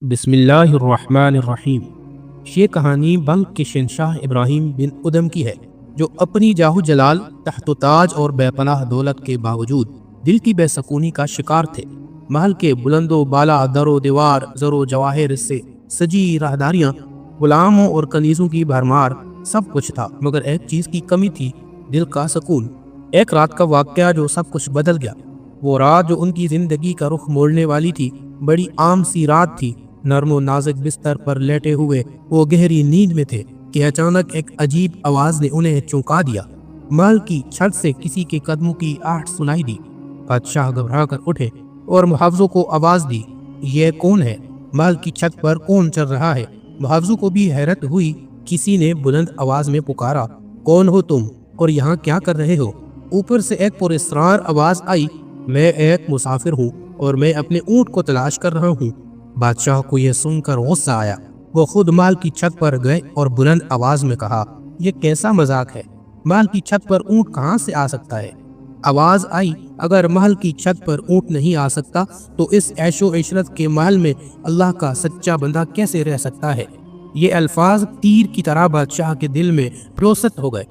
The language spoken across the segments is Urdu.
بسم اللہ الرحمن الرحیم۔ یہ کہانی بلخ کے شہنشاہ ابراہیم بن ادم کی ہے، جو اپنی جاہ جلال، تخت و تاج اور بے پناہ دولت کے باوجود دل کی بے سکونی کا شکار تھے۔ محل کے بلند و بالا در و دیوار، زر و جواہر سے سجی راہداریاں، غلاموں اور کنیزوں کی بھرمار، سب کچھ تھا، مگر ایک چیز کی کمی تھی: دل کا سکون۔ ایک رات کا واقعہ جو سب کچھ بدل گیا۔ وہ رات جو ان کی زندگی کا رخ موڑنے والی تھی، بڑی عام سی رات تھی۔ نرم و نازک بستر پر لیٹے ہوئے وہ گہری نیند میں تھے کہ اچانک ایک عجیب آواز نے انہیں چونکا دیا۔ محل کی چھت سے کسی کے قدموں کی آہٹ سنائی دی۔ بادشاہ گھبرا کر اٹھے اور محافظوں کو آواز دی: یہ کون ہے؟ محل کی چھت پر کون چل رہا ہے؟ محافظوں کو بھی حیرت ہوئی۔ کسی نے بلند آواز میں پکارا: کون ہو تم اور یہاں کیا کر رہے ہو؟ اوپر سے ایک پراسرار آواز آئی: میں ایک مسافر ہوں اور میں اپنے اونٹ کو تلاش کر رہا ہوں۔ بادشاہ کو یہ سن کر غصہ آیا۔ وہ خود محل کی چھت پر گئے اور بلند آواز میں کہا: یہ کیسا مذاق ہے؟ محل کی چھت پر اونٹ کہاں سے آ سکتا ہے؟ آواز آئی: اگر محل کی چھت پر اونٹ نہیں آ سکتا تو اس عیش و عشرت کے محل میں اللہ کا سچا بندہ کیسے رہ سکتا ہے؟ یہ الفاظ تیر کی طرح بادشاہ کے دل میں پروست ہو گئے۔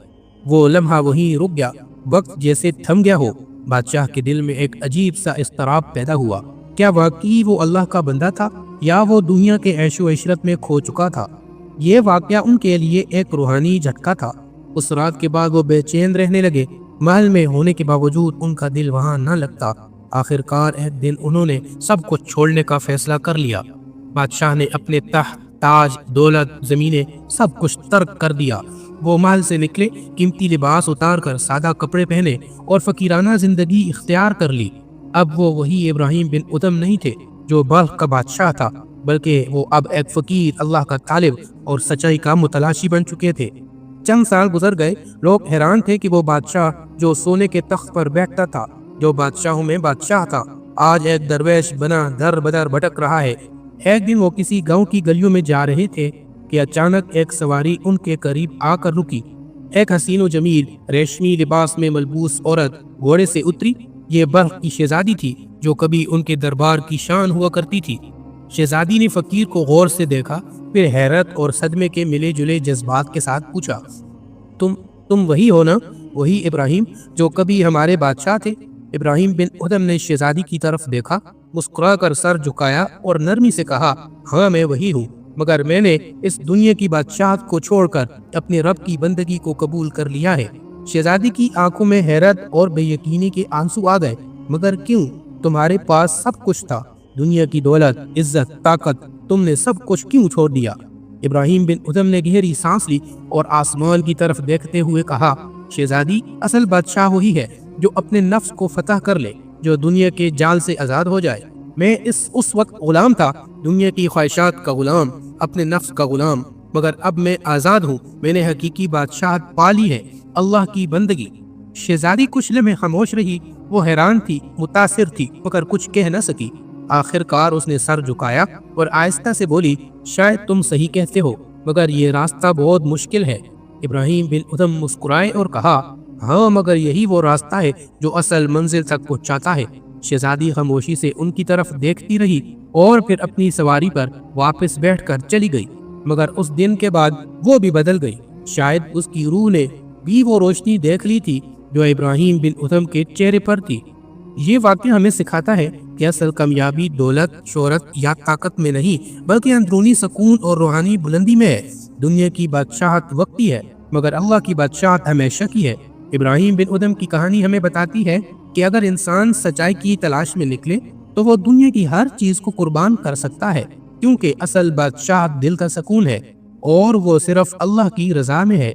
وہ لمحہ وہیں رک گیا، وقت جیسے تھم گیا ہو۔ بادشاہ کے دل میں ایک عجیب سا اضطراب پیدا ہوا۔ کیا واقعی وہ اللہ کا بندہ تھا یا وہ دنیا کے عیش و عشرت میں کھو چکا تھا؟ یہ واقعہ ان کے لیے ایک روحانی جھٹکا تھا۔ اس رات کے بعد وہ بے چین رہنے لگے۔ محل میں ہونے کے باوجود ان کا دل وہاں نہ لگتا۔ آخر کار ایک دن انہوں نے سب کچھ چھوڑنے کا فیصلہ کر لیا۔ بادشاہ نے اپنے تخت، تاج، دولت، زمینیں، سب کچھ ترک کر دیا۔ وہ محل سے نکلے، قیمتی لباس اتار کر سادہ کپڑے پہنے اور فقیرانہ زندگی اختیار کر لی۔ اب وہ وہی ابراہیم بن ادم نہیں تھے جو بلخ کا بادشاہ تھا، بلکہ وہ اب ایک فقیر، اللہ کا طالب اور سچائی کا متلاشی بن چکے تھے۔ چند سال گزر گئے۔ لوگ حیران تھے کہ وہ بادشاہ جو سونے کے تخت پر بیٹھتا تھا، جو بادشاہوں میں بادشاہ تھا، آج ایک درویش بنا در بدر بھٹک رہا ہے۔ ایک دن وہ کسی گاؤں کی گلیوں میں جا رہے تھے کہ اچانک ایک سواری ان کے قریب آ کر رکی۔ ایک حسین و جمیل، ریشمی لباس میں ملبوس عورت گھوڑے سے اتری۔ یہ بلخ کی شہزادی تھی جو کبھی ان کے دربار کی شان ہوا کرتی تھی۔ شہزادی نے فقیر کو غور سے دیکھا، پھر حیرت اور صدمے کے ملے جلے جذبات کے ساتھ پوچھا: تم وہی ہو نا؟ وہی ابراہیم جو کبھی ہمارے بادشاہ تھے؟ ابراہیم بن ادم نے شہزادی کی طرف دیکھا، مسکرا کر سر جھکایا اور نرمی سے کہا: ہاں میں وہی ہوں، مگر میں نے اس دنیا کی بادشاہت کو چھوڑ کر اپنے رب کی بندگی کو قبول کر لیا ہے۔ شہزادی کی آنکھوں میں حیرت اور بے یقینی کے آنسو آ گئے۔ مگر کیوں؟ تمہارے پاس سب کچھ تھا، دنیا کی دولت، عزت، طاقت، تم نے سب کچھ کیوں چھوڑ دیا؟ ابراہیم بن ادم نے گہری سانس لی اور آسمان کی طرف دیکھتے ہوئے کہا: شہزادی، اصل بادشاہ وہی ہے جو اپنے نفس کو فتح کر لے، جو دنیا کے جال سے آزاد ہو جائے۔ میں اس وقت غلام تھا، دنیا کی خواہشات کا غلام، اپنے نفس کا غلام، مگر اب میں آزاد ہوں۔ میں نے حقیقی بادشاہت پا لی ہے، اللہ کی بندگی۔ شہزادی کچھ لمحے خاموش رہی۔ وہ حیران تھی، متاثر تھی، مگر کچھ کہہ نہ سکی۔ آخر کار اس نے سر جھکایا اور آہستہ سے بولی: شاید تم صحیح کہتے ہو، مگر یہ راستہ بہت مشکل ہے۔ ابراہیم بن ادم مسکرائے اور کہا: ہاں، مگر یہی وہ راستہ ہے جو اصل منزل تک پہنچاتا ہے۔ شہزادی خاموشی سے ان کی طرف دیکھتی رہی اور پھر اپنی سواری پر واپس بیٹھ کر چلی گئی۔ مگر اس دن کے بعد وہ بھی بدل گئی۔ شاید اس کی روح نے بھی وہ روشنی دیکھ لی تھی جو ابراہیم بن ادم کے چہرے پر تھی۔ یہ واقعہ ہمیں سکھاتا ہے کہ اصل کامیابی دولت، شہرت یا طاقت میں نہیں، بلکہ اندرونی سکون اور روحانی بلندی میں ہے۔ دنیا کی بادشاہت وقتی ہے، مگر اللہ کی بادشاہت ہمیشہ کی ہے۔ ابراہیم بن ادم کی کہانی ہمیں بتاتی ہے کہ اگر انسان سچائی کی تلاش میں نکلے تو وہ دنیا کی ہر چیز کو قربان کر سکتا ہے، کیونکہ اصل بادشاہت دل کا سکون ہے اور وہ صرف اللہ کی رضا میں ہے۔